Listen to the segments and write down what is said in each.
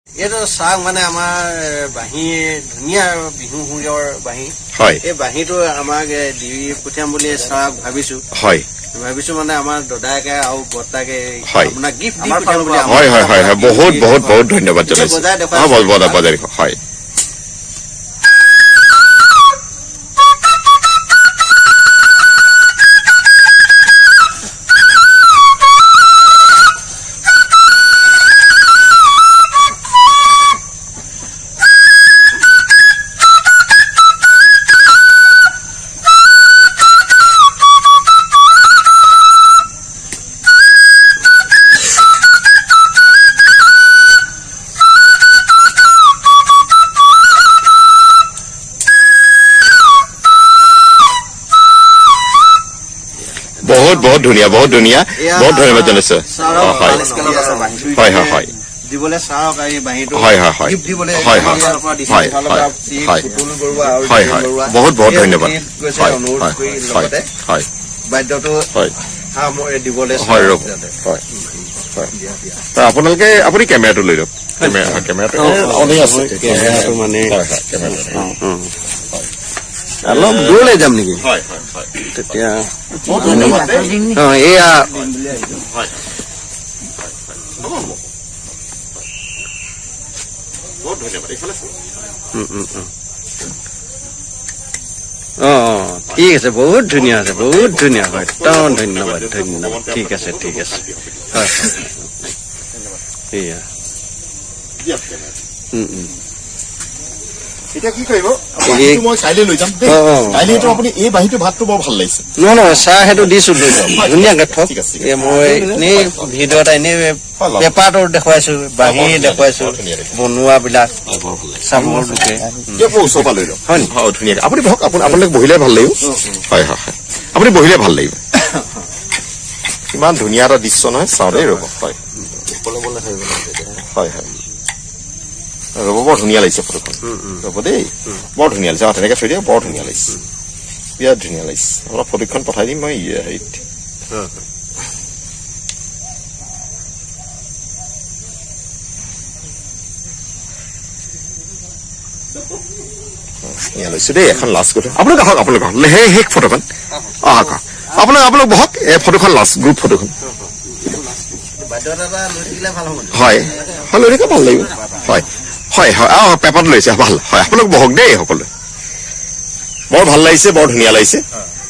এইটো চাওক মানে আমাৰ বাঁহী ধুনীয়া বিহু সুৰীয়ৰ বাঁহী হয় এই বাঁহীটো আমাক দি পঠিয়াম বুলি চাওক ভাবিছো হয় ভাবিছো মানে আমাৰ দাদাকে আৰু বৰ্তাকে হয় আপোনাক গিফ্ট দি পঠিয়াম বুলি হয় হয় হয় হয় বহুত বহুত বহুত ধন্যবাদ জনাইছো বজাই হয় বহুত বহুত ধুনীয়া বহুত ধন্যবাদ জনাইছো হয় হয় হয় দিবলৈ চাওক এই বাঁহীটো হয় হয় হয় গিফ্ট দিবলৈ হয় হয় হয় হয় হয় হয় বহুত বহুত ধন্যবাদ হয় হয় হয় হয় বাদ্যটো হয় দিবলৈ হয় ৰ'ব হয় হয় আপোনালোকে আপুনি কেমেৰাটো লৈ লওক কেমেৰাটো অনেই আছে কেমেৰাটো মানে হয় হয় কেমেৰাটো অলপ দূৰলৈ যাম নেকি হয় হয় হয় তেতিয়া বহুত ধন্যবাদ এয়া হয় বহুত ধন্যবাদ এইফালে ঠিক আছে বহুত ধুনীয়া আছে বহুত ধুনীয়া হয় একদম ধন্যবাদ ধন্যবাদ ঠিক আছে হয় এয়া এতিয়া কি কৰিব মই কাইলৈ লৈ যাম কাইলৈ আপুনি এই বাঁহীটো ভাতটো বৰ ভাল লাগিছে নহয় চাহ সেইটো দিছো ধুনীয়াকে থক মই এনেই ভিডিঅ' এটা এনেই পেপাৰটো দেখুৱাইছো বাঁহী দেখুৱাইছো বনোৱাবিলাক চামৰ লোকে ওচৰৰ পৰা লৈ লওক হয় ধুনীয়াকে আপুনি বহক আপোনালোকে বহিলে ভাল লাগিব হয় হয় হয় আপুনি বহিলে ভাল লাগিব ইমান ধুনীয়া এটা দৃশ্য নহয় চাওঁ দেই ৰ'ব হয় হয় হয় ৰ'ব বৰ ধুনীয়া লাগিছে ফটোখন ৰ'ব দেই বৰ ধুনীয়া লাগিছে তেনেকে থৈ দিয়ে বৰ ধুনীয়া লাগিছে বিৰাট ধুনীয়া লাগিছে অলপ ফটোখন পঠাই দিম মই হেৰিত ধুনীয়া লৈছো দেই এখন লাষ্ট কথা আপোনালোক আহক সেই শেষ ফটোখন আহক আপোনালোক বহক এই ফটোখন লাষ্ট গ্ৰুপ ফটোখন হয় হয় লৈ থাকিলে ভাল লাগিব হয় হয় হয় পেপাৰটো লৈছে ভাল হয় আপোনালোক বহক দেই সকলোৱে বৰ ভাল লাগিছে বৰ ধুনীয়া লাগিছে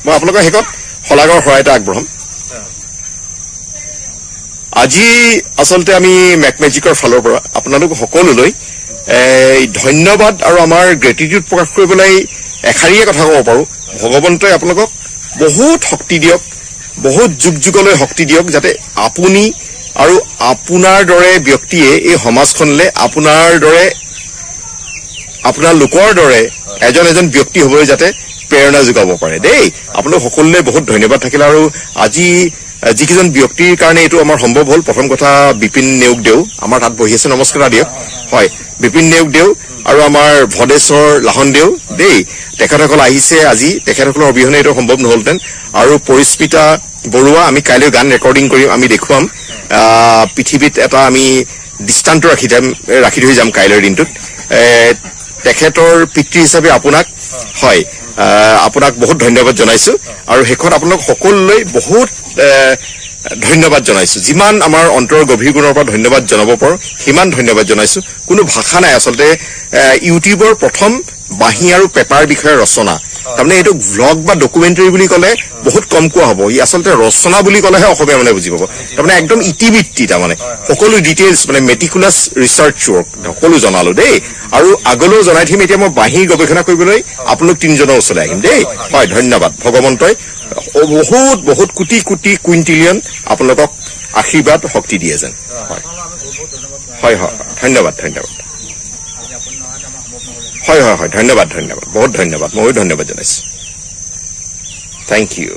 মই আপোনালোকৰ শেষত শলাগৰ শৰাই এটা আগবঢ়াম আজি আচলতে আমি মেকমেজিকৰ ফালৰ পৰা আপোনালোক সকলোলৈ ধন্যবাদ আৰু আমাৰ গ্ৰেটিটিউড প্ৰকাশ কৰিবলৈ এষাৰিয়ে কথা ক'ব পাৰো ভগৱন্তই আপোনালোকক বহুত শক্তি দিয়ক বহুত যুগ যুগলৈ শক্তি দিয়ক যাতে আপুনি আৰু আপোনাৰ দৰে ব্যক্তিয়ে এই সমাজখনলৈ আপোনাৰ লোকৰ দৰে এজন ব্যক্তি হ'বলৈ যাতে প্ৰেৰণা যোগাব পাৰে দেই আপোনালোক সকলোলৈ বহুত ধন্যবাদ থাকিল আৰু আজি যিকেইজন ব্যক্তিৰ কাৰণে এইটো আমাৰ সম্ভৱ হ'ল প্ৰথম কথা বিপিন নেওগ দেও আমাৰ তাত বহি আছে নমস্কাৰ দিয়ক হয় বিপিন নেওগ দেও আৰু আমাৰ ভদেশ্বৰ লাহন দেও দেই তেখেতসকল আহিছে আজি তেখেতসকলৰ অবিহনে এইটো সম্ভৱ নহ'লহেঁতেন আৰু পৰিস্মিতা বৰুৱা আমি কাইলৈ গান ৰেকৰ্ডিং কৰিম আমি দেখুৱাম পৃথিৱীত এটা আমি দৃষ্টান্ত ৰাখি থৈ যাম কাইলৈৰ দিনটোত তেখেতৰ পিতৃ হিচাপে আপোনাক হয় আপোনাক বহুত ধন্যবাদ জনাইছো আৰু শেষত আপোনালোক সকলোলৈ বহুত ধন্যবাদ জনাইছো যিমান আমাৰ অন্তৰৰ গভীৰ গুণৰ পৰা ধন্যবাদ জনাব পাৰো সিমান ধন্যবাদ জনাইছো কোনো ভাষা নাই আচলতে ইউটিউবৰ প্ৰথম বাঁহী আৰু পেপাৰ বিষয়ে ৰচনা তাৰমানে এইটো ভ্লগ বা ডকুমেণ্টাৰী বুলি ক'লে বহুত কম কোৱা হ'ব ই আচলতে ৰচনা বুলি ক'লেহে অসমীয়া মানে বুজি পাব তাৰমানে একদম ইতিবৃত্তি তাৰমানে সকলো ডিটেইলছ মানে মেটিকুলাছ ৰিচাৰ্চ ৱৰ্ক সকলো জনালো দেই আৰু আগলৈও জনাই থাকিম এতিয়া মই বাঁহীৰ গৱেষণা কৰিবলৈ আপোনালোক তিনিজনৰ ওচৰলৈ আহিম দেই হয় ধন্যবাদ ভগৱন্তই বহুত বহুত কোটি কোটি কুইণ্টিলিয়ন আপোনালোকক আশীৰ্বাদ শক্তি দিয়ে যেন হয় হয় ধন্যবাদ হয় ধন্যবাদ বহুত ধন্যবাদ ময়ো ধন্যবাদ জনাইছো থেংক ইউ